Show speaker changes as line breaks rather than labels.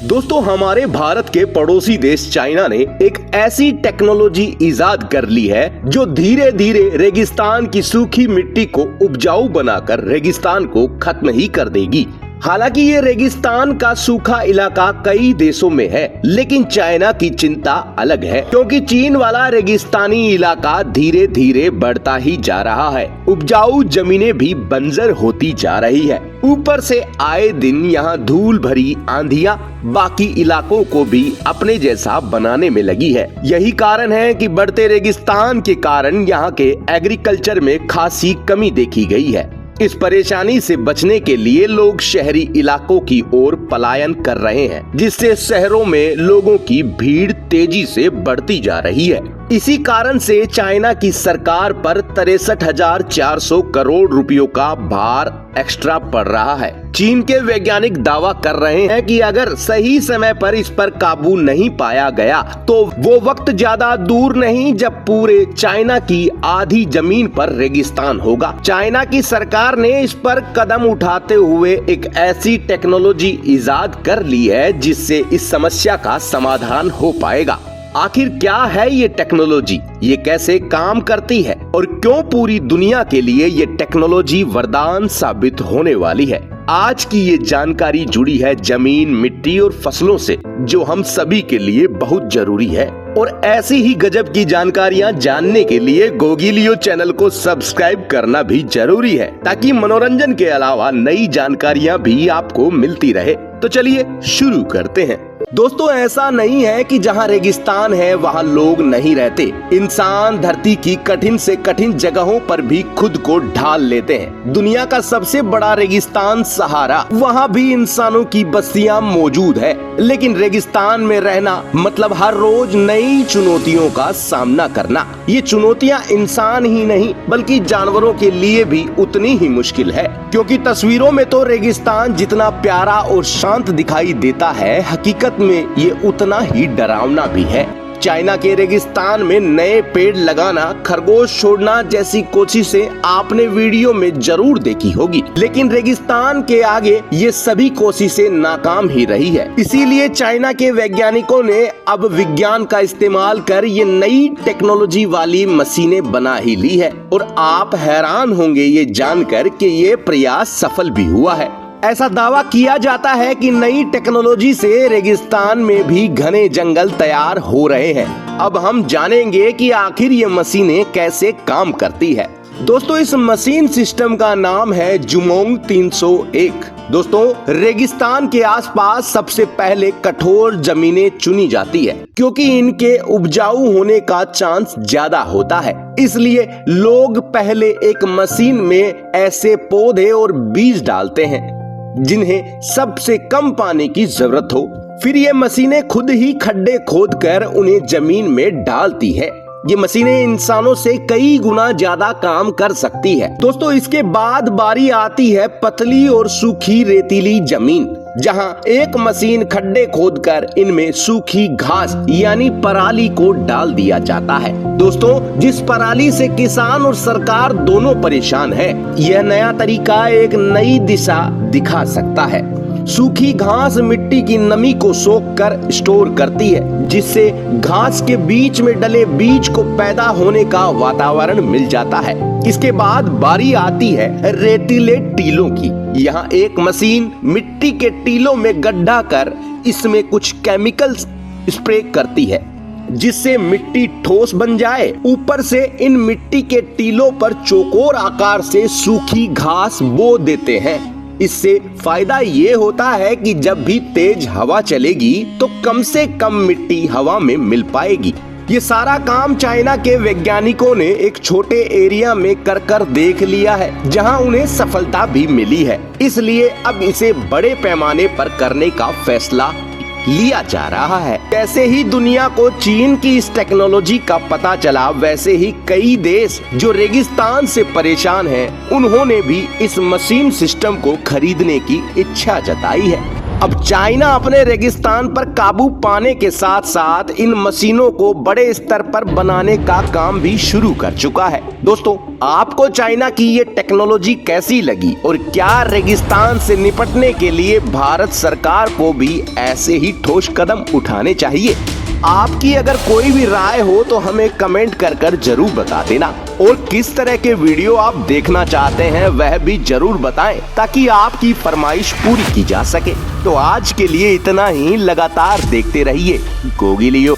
दोस्तों, हमारे भारत के पड़ोसी देश चाइना ने एक ऐसी टेक्नोलॉजी इजाद कर ली है जो धीरे धीरे रेगिस्तान की सूखी मिट्टी को उपजाऊ बनाकर रेगिस्तान को खत्म ही कर देगी। हालांकि ये रेगिस्तान का सूखा इलाका कई देशों में है, लेकिन चाइना की चिंता अलग है, क्योंकि चीन वाला रेगिस्तानी इलाका धीरे धीरे बढ़ता ही जा रहा है। उपजाऊ जमीनें भी बंजर होती जा रही है। ऊपर से आए दिन यहाँ धूल भरी आंधियां बाकी इलाकों को भी अपने जैसा बनाने में लगी है। यही कारण है कि बढ़ते रेगिस्तान के कारण यहाँ के एग्रीकल्चर में खासी कमी देखी गई है। इस परेशानी से बचने के लिए लोग शहरी इलाकों की ओर पलायन कर रहे हैं, जिससे शहरों में लोगों की भीड़ तेजी से बढ़ती जा रही है। इसी कारण से चाइना की सरकार पर 63,400 करोड़ रुपयों का भार एक्स्ट्रा पड़ रहा है। चीन के वैज्ञानिक दावा कर रहे हैं कि अगर सही समय पर इस पर काबू नहीं पाया गया तो वो वक्त ज्यादा दूर नहीं जब पूरे चाइना की आधी जमीन पर रेगिस्तान होगा। चाइना की सरकार ने इस पर कदम उठाते हुए एक ऐसी टेक्नोलॉजी इजाद कर ली है जिससे इस समस्या का समाधान हो पाएगा। आखिर क्या है ये टेक्नोलॉजी, ये कैसे काम करती है और क्यों पूरी दुनिया के लिए ये टेक्नोलॉजी वरदान साबित होने वाली है? आज की ये जानकारी जुड़ी है जमीन, मिट्टी और फसलों से, जो हम सभी के लिए बहुत जरूरी है। और ऐसी ही गजब की जानकारियां जानने के लिए गोगिलियो चैनल को सब्सक्राइब करना भी जरूरी है, ताकि मनोरंजन के अलावा नई जानकारियां भी आपको मिलती रहे। तो चलिए शुरू करते हैं। दोस्तों, ऐसा नहीं है कि जहां रेगिस्तान है वहां लोग नहीं रहते। इंसान धरती की कठिन से कठिन जगहों पर भी खुद को ढाल लेते हैं। दुनिया का सबसे बड़ा रेगिस्तान सहारा, वहां भी इंसानों की बस्तियां मौजूद है। लेकिन रेगिस्तान में रहना मतलब हर रोज नई चुनौतियों का सामना करना। ये चुनौतियां इंसान ही नहीं बल्कि जानवरों के लिए भी उतनी ही मुश्किल है, क्योंकि तस्वीरों में तो रेगिस्तान जितना प्यारा और शांत दिखाई देता है, हकीकत में ये उतना ही डरावना भी है। चाइना के रेगिस्तान में नए पेड़ लगाना, खरगोश छोड़ना जैसी कोशिशें आपने वीडियो में जरूर देखी होगी, लेकिन रेगिस्तान के आगे ये सभी कोशिशें नाकाम ही रही है। इसीलिए चाइना के वैज्ञानिकों ने अब विज्ञान का इस्तेमाल कर ये नई टेक्नोलॉजी वाली मशीनें बना ही ली है। और आप हैरान होंगे ये जानकर कि ये प्रयास सफल भी हुआ है। ऐसा दावा किया जाता है कि नई टेक्नोलॉजी से रेगिस्तान में भी घने जंगल तैयार हो रहे हैं। अब हम जानेंगे कि आखिर ये मशीनें कैसे काम करती है। दोस्तों, इस मशीन सिस्टम का नाम है जुमोंग 301। दोस्तों, रेगिस्तान के आसपास सबसे पहले कठोर जमीनें चुनी जाती है, क्योंकि इनके उपजाऊ होने का चांस ज्यादा होता है। इसलिए लोग पहले एक मशीन में ऐसे पौधे और बीज डालते हैं जिन्हें सबसे कम पानी की जरूरत हो। फिर ये मशीनें खुद ही खड्डे खोदकर उन्हें जमीन में डालती है। ये मशीनें इंसानों से कई गुना ज्यादा काम कर सकती है। दोस्तों, इसके बाद बारी आती है पतली और सूखी रेतीली जमीन, जहां एक मशीन खड्डे खोदकर इनमें सूखी घास यानी पराली को डाल दिया जाता है। दोस्तों, जिस पराली से किसान और सरकार दोनों परेशान है, यह नया तरीका एक नई दिशा दिखा सकता है। सूखी घास मिट्टी की नमी को सोखकर स्टोर करती है, जिससे घास के बीच में डले बीज को पैदा होने का वातावरण मिल जाता है। इसके बाद बारी आती है रेतीले टीलों की। यहाँ एक मशीन मिट्टी के टीलों में गड्ढा कर इसमें कुछ केमिकल्स स्प्रे करती है, जिससे मिट्टी ठोस बन जाए। ऊपर से इन मिट्टी के टीलों पर चौकोर आकार से सूखी घास बो देते हैं। इससे फायदा ये होता है कि जब भी तेज हवा चलेगी तो कम से कम मिट्टी हवा में मिल पाएगी। ये सारा काम चाइना के वैज्ञानिकों ने एक छोटे एरिया में कर देख लिया है, जहां उन्हें सफलता भी मिली है। इसलिए अब इसे बड़े पैमाने पर करने का फैसला लिया जा रहा है। जैसे ही दुनिया को चीन की इस टेक्नोलॉजी का पता चला, वैसे ही कई देश जो रेगिस्तान से परेशान हैं, उन्होंने भी इस मशीन सिस्टम को खरीदने की इच्छा जताई है। अब चाइना अपने रेगिस्तान पर काबू पाने के साथ साथ इन मशीनों को बड़े स्तर पर बनाने का काम भी शुरू कर चुका है। दोस्तों, आपको चाइना की ये टेक्नोलॉजी कैसी लगी और क्या रेगिस्तान से निपटने के लिए भारत सरकार को भी ऐसे ही ठोस कदम उठाने चाहिए? आपकी अगर कोई भी राय हो तो हमें कमेंट कर जरूर बता देना, और किस तरह के वीडियो आप देखना चाहते हैं वह भी जरूर बताएं ताकि आपकी फरमाइश पूरी की जा सके। तो आज के लिए इतना ही, लगातार देखते रहिए गोगी लियो।